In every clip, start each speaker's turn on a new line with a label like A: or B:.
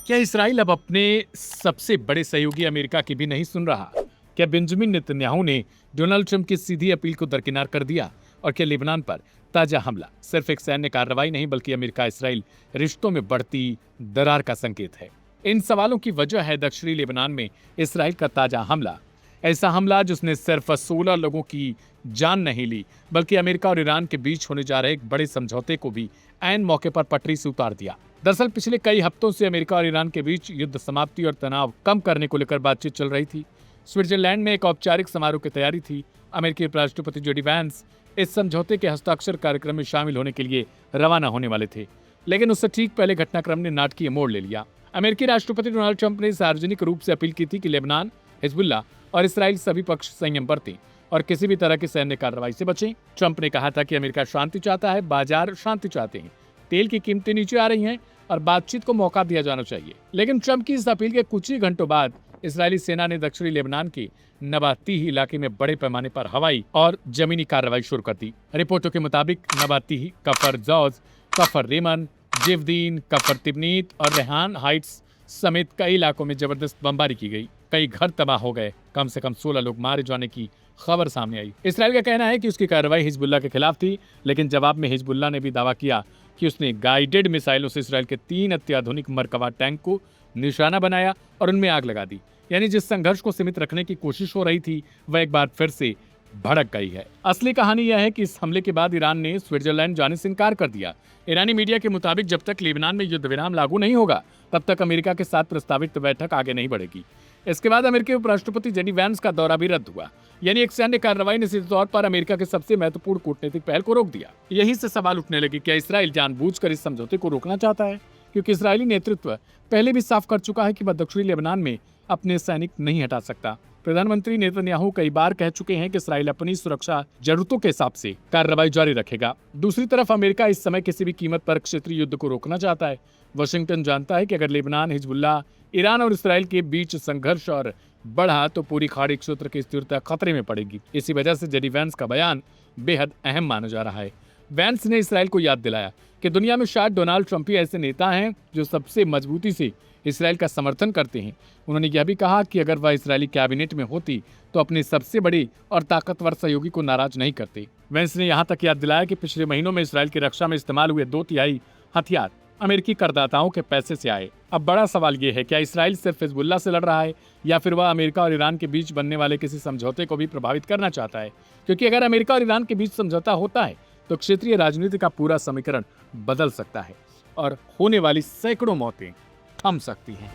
A: क्या इसराइल अब अपने सबसे बड़े सहयोगी अमेरिका की भी नहीं सुन रहा? क्या बेंजामिन नेतन्याहू ने डोनाल्ड ट्रंप की सीधी अपील को दरकिनार कर दिया? और क्या लेबनान पर ताजा हमला सिर्फ एक सैन्य कार्रवाई नहीं बल्कि अमेरिका इसराइल रिश्तों में बढ़ती दरार का संकेत है? इन सवालों की वजह है दक्षिणी लेबनान में इसराइल का ताजा हमला। ऐसा हमला जिसने सिर्फ 16 लोगों की जान नहीं ली बल्कि अमेरिका और ईरान के बीच होने जा रहे एक बड़े समझौते को भी ऐन मौके पर पटरी से उतार दिया। दरअसल पिछले कई हफ्तों से अमेरिका और ईरान के बीच युद्ध समाप्ति और तनाव कम करने को लेकर बातचीत चल रही थी। स्विट्जरलैंड में एक औपचारिक समारोह की तैयारी थी। अमेरिकी राष्ट्रपति जेडी वैंस इस समझौते के हस्ताक्षर कार्यक्रम में शामिल होने के लिए रवाना होने वाले थे, लेकिन उससे ठीक पहले घटनाक्रम ने नाटकीय मोड़ ले लिया। अमेरिकी राष्ट्रपति डोनाल्ड ट्रंप ने सार्वजनिक रूप से अपील की थी कि लेबनान, हिजबुल्लाह और इसराइल सभी पक्ष संयम बरतें और किसी भी तरह की सैन्य कार्रवाई से बचें। ट्रंप ने कहा था कि अमेरिका शांति चाहता है, बाजार शांति चाहते हैं, तेल की कीमतें नीचे आ रही हैं और बातचीत को मौका दिया जाना चाहिए। लेकिन ट्रंप की इस अपील के कुछ ही घंटों बाद इस्राएली सेना ने दक्षिणी लेबनान के नबातीह इलाके में बड़े पैमाने पर हवाई और जमीनी कार्रवाई शुरू कर दी। रिपोर्टों के मुताबिक नबातीह, कफर जौज, कफर रेमन, जिवदीन, कफर तिबनीत और रेहान हाइट्स समेत कई इलाकों में जबरदस्त बमबारी की गई। कई घर तबाह हो गए। कम से कम 16 लोग मारे जाने की खबर सामने आई। इसराइल का कहना है कि उसकी कार्रवाई हिजबुल्लाह के खिलाफ थी, लेकिन जवाब में हिजबुल्लाह ने भी दावा किया कि उसने गाइडेड मिसाइलों से इसराइल के 3 अत्याधुनिक मरकवा टैंक को निशाना बनाया और उनमें आग लगा दी। यानी जिस संघर्ष को सीमित रखने की कोशिश हो रही थी वह एक बार फिर से भड़क गई है। असली कहानी यह है कि इस हमले के बाद ईरान ने स्विट्जरलैंड जाने से इनकार कर दिया। ईरानी मीडिया के मुताबिक जब तक लेबनान में युद्ध विराम लागू नहीं होगा तब तक अमेरिका के साथ प्रस्तावित बैठक आगे नहीं बढ़ेगी। इसके बाद अमेरिकी उपराष्ट्रपति जेडी वैंस का दौरा भी रद्द हुआ। यानी एक सैन्य कार्रवाई ने सीधे तौर पर अमेरिका के सबसे महत्वपूर्ण कूटनीतिक पहल को रोक दिया। यहीं से सवाल उठने लगे, क्या इसराइल जानबूझकर इस समझौते को रोकना चाहता है? क्योंकि इसराइली नेतृत्व पहले भी साफ कर चुका है कि वह दक्षिणी लेबनान में अपने सैनिक नहीं हटा सकता। प्रधानमंत्री नेतन्याहू कई बार कह चुके हैं कि इसराइल अपनी सुरक्षा जरूरतों के हिसाब से कार्रवाई जारी रखेगा। दूसरी तरफ अमेरिका इस समय किसी भी कीमत पर क्षेत्रीय युद्ध को रोकना चाहता है। वाशिंगटन जानता है कि अगर लेबनान, हिजबुल्लाह, ईरान और इसराइल के बीच संघर्ष और बढ़ा तो पूरी खाड़ी क्षेत्र की स्थिरता खतरे में पड़ेगी। इसी वजह से जेडी वैंस का बयान बेहद अहम माना जा रहा है। वैंस ने इसराइल को याद दिलाया कि दुनिया में शायद डोनाल्ड ट्रंप ही ऐसे नेता हैं जो सबसे मजबूती से इसराइल का समर्थन करते हैं। उन्होंने यह भी कहा कि अगर वह इसराइली कैबिनेट में होती तो अपने सबसे बड़ी और ताकतवर सहयोगी को नाराज नहीं करते। वैंस ने यहाँ तक याद दिलाया कि पिछले महीनों में इसराइल की रक्षा में इस्तेमाल हुए 2/3 हथियार अमेरिकी करदाताओं के पैसे से आए। अब बड़ा सवाल ये है, क्या इसराइल सिर्फ हिजबुल्लाह से लड़ रहा है या फिर वह अमेरिका और ईरान के बीच बनने वाले किसी समझौते को भी प्रभावित करना चाहता है? क्योंकि अगर अमेरिका और ईरान के बीच समझौता होता है तो क्षेत्रीय राजनीति का पूरा समीकरण बदल सकता है और होने वाली सैकड़ों मौतें थम सकती हैं।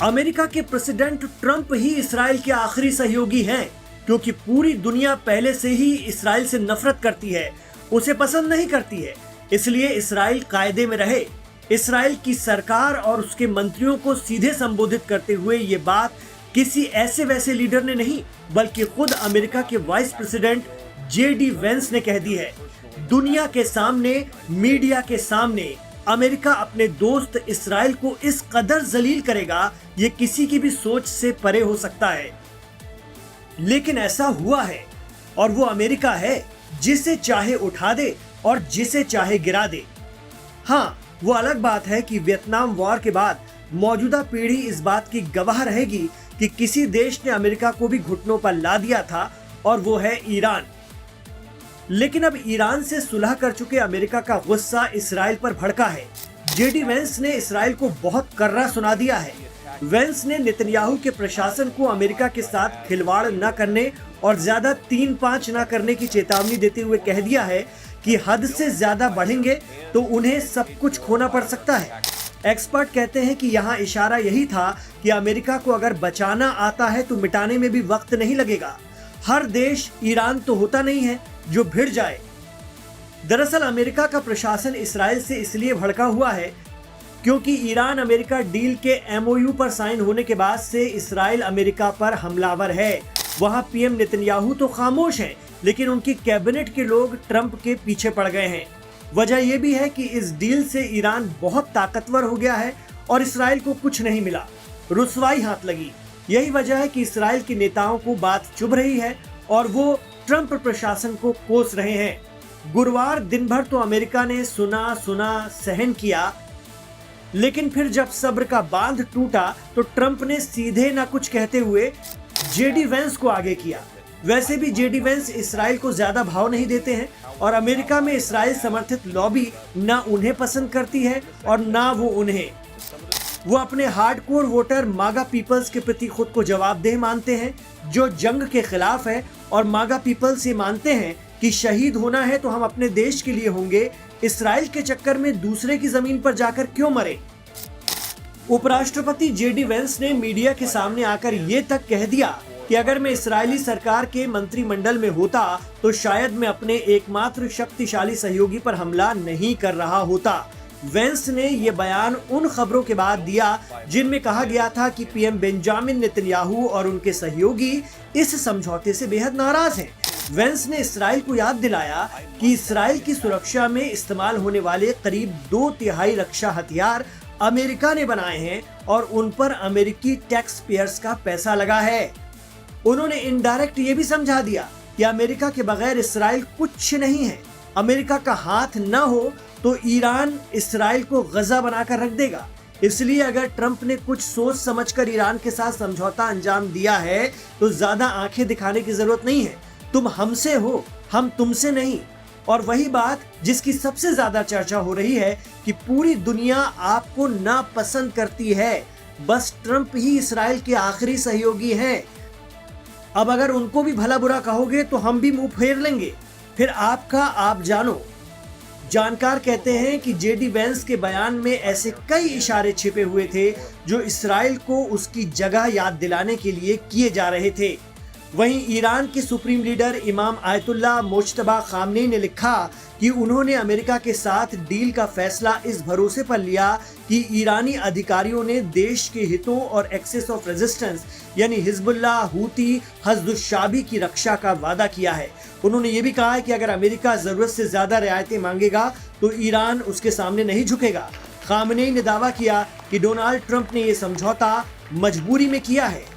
B: अमेरिका के प्रेसिडेंट ट्रंप ही इसराइल के आखिरी सहयोगी हैं, क्योंकि पूरी दुनिया पहले से ही इसराइल से नफरत करती है, उसे पसंद नहीं करती है। इसलिए इसराइल कायदे में रहे। इसराइल की सरकार और उसके मंत्रियों को सीधे संबोधित करते हुए ये बात किसी ऐसे वैसे लीडर ने नहीं बल्कि खुद अमेरिका के वाइस प्रेसिडेंट जेडी वेंस ने कह दी है। दुनिया के सामने, मीडिया के सामने अमेरिका अपने दोस्त इसराइल को इस कदर जलील करेगा, ये किसी की भी सोच से परे हो सकता है। लेकिन ऐसा हुआ है और वो अमेरिका है जिसे चाहे उठा दे और जिसे चाहे गिरा दे। हाँ, वो अलग बात है कि वियतनाम वॉर के बाद मौजूदा पीढ़ी इस बात की गवाह रहेगी कि किसी देश ने अमेरिका को भी घुटनों पर ला दिया था, और वो है ईरान। लेकिन अब ईरान से सुलह कर चुके अमेरिका का गुस्सा इसराइल पर भड़का है। जेडी वेंस ने इसराइल को बहुत कर्रा सुना दिया है। वेंस ने नेतन्याहू के प्रशासन को अमेरिका के साथ खिलवाड़ न करने और ज्यादा 3-5 न करने की चेतावनी देते हुए कह दिया है कि हद से ज्यादा बढ़ेंगे तो उन्हें सब कुछ खोना पड़ सकता है। एक्सपर्ट कहते हैं कि यहाँ इशारा यही था कि अमेरिका को अगर बचाना आता है तो मिटाने में भी वक्त नहीं लगेगा। हर देश ईरान तो होता नहीं है जो भिड़ जाए। दरअसल अमेरिका का प्रशासन इसराइल से इसलिए भड़का हुआ है क्योंकि ईरान अमेरिका डील के एमओयू पर साइन होने के बाद से इसराइल अमेरिका पर हमलावर है। वहां पीएम नेतन्याहू तो खामोश हैं, लेकिन उनकी कैबिनेट के लोग ट्रंप के पीछे पड़ गए हैं। वजह यह भी है कि इस डील से ईरान बहुत ताकतवर हो गया है और इसराइल को कुछ नहीं मिला, रुसवाई हाथ लगी। यही वजह है कि इसराइल के नेताओं को बात चुभ रही है और वो ट्रंप प्रशासन को कोस रहे हैं। गुरुवार दिन भर तो अमेरिका ने सुना सहन किया, लेकिन फिर जब सब्र का बांध टूटा तो ट्रंप ने सीधे ना कुछ कहते हुए जेडी वेंस को आगे किया। वैसे भी जेडी वेंस इसराइल को ज्यादा भाव नहीं देते हैं और अमेरिका में इसराइल समर्थित लॉबी ना उन्हें पसंद करती है और ना वो उन्हें। वो अपने हार्डकोर वोटर मागा पीपल्स के प्रति खुद को जवाबदेह मानते हैं, जो जंग के खिलाफ है, और मागा पीपल्स ये मानते हैं कि शहीद होना है तो हम अपने देश के लिए होंगे, इसराइल के चक्कर में दूसरे की जमीन पर जाकर क्यों मरे। उपराष्ट्रपति जेडी वेंस ने मीडिया के सामने आकर ये तक कह दिया कि अगर मैं इस्राएली सरकार के मंत्रिमंडल में होता तो शायद मैं अपने एकमात्र शक्तिशाली सहयोगी पर हमला नहीं कर रहा होता। वेंस ने ये बयान उन खबरों के बाद दिया जिनमें कहा गया था कि पीएम बेंजामिन नेतन्याहू और उनके सहयोगी इस समझौते से बेहद नाराज हैं। वेंस ने इसराइल को याद दिलाया कि इसराइल की सुरक्षा में इस्तेमाल होने वाले करीब 2/3 रक्षा हथियार अमेरिका ने बनाए हैं और उन पर अमेरिकी टैक्स पेयर्स का पैसा लगा है। उन्होंने इनडायरेक्ट ये भी समझा दिया कि अमेरिका के बगैर इसराइल कुछ नहीं है। अमेरिका का हाथ न हो तो ईरान इसराइल को गजा बनाकर रख देगा। इसलिए अगर ट्रंप ने कुछ सोच समझकर ईरान के साथ समझौता अंजाम दिया है तो ज्यादा आंखें दिखाने की जरूरत नहीं है। तुम हमसे हो, हम तुमसे नहीं। और वही बात जिसकी सबसे ज्यादा चर्चा हो रही है कि पूरी दुनिया आपको नापसंद करती है, बस ट्रंप ही इसराइल के आखिरी सहयोगी हैं। अब अगर उनको भी भला बुरा कहोगे तो हम भी मुंह फेर लेंगे, फिर आपका आप जानो। जानकार कहते हैं कि जेडी वेंस के बयान में ऐसे कई इशारे छिपे हुए थे जो इसराइल को उसकी जगह याद दिलाने के लिए किए जा रहे थे। वहीं ईरान के सुप्रीम लीडर इमाम आयतुल्लाह मुज्तबा खामनेई ने लिखा कि उन्होंने अमेरिका के साथ डील का फैसला इस भरोसे पर लिया कि ईरानी अधिकारियों ने देश के हितों और एक्सेस ऑफ रेजिस्टेंस यानी हिजबुल्लाह, हूती, हज़्दुश्शाबी की रक्षा का वादा किया है। उन्होंने ये भी कहा है कि अगर अमेरिका जरूरत से ज्यादा रियायतें मांगेगा तो ईरान उसके सामने नहीं झुकेगा। खामनेई ने दावा किया कि डोनाल्ड ट्रंप ने यह समझौता मजबूरी में किया है।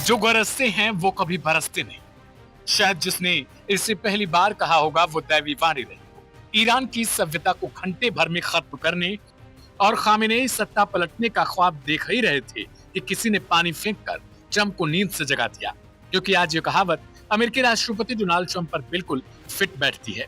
A: जो गरजते हैं वो कभी बरसते नहीं। शायद जिसने इसे पहली बार कहा होगा वो दैवी वाणी रही। ईरान की सभ्यता को घंटे भर में खत्म करने और खामेनेई सत्ता पलटने का ख्वाब देख ही रहे थे कि किसी ने पानी फेंककर ट्रंप को नींद से जगा दिया, क्योंकि आज ये कहावत अमेरिकी राष्ट्रपति डोनाल्ड ट्रंप पर बिल्कुल फिट बैठती है।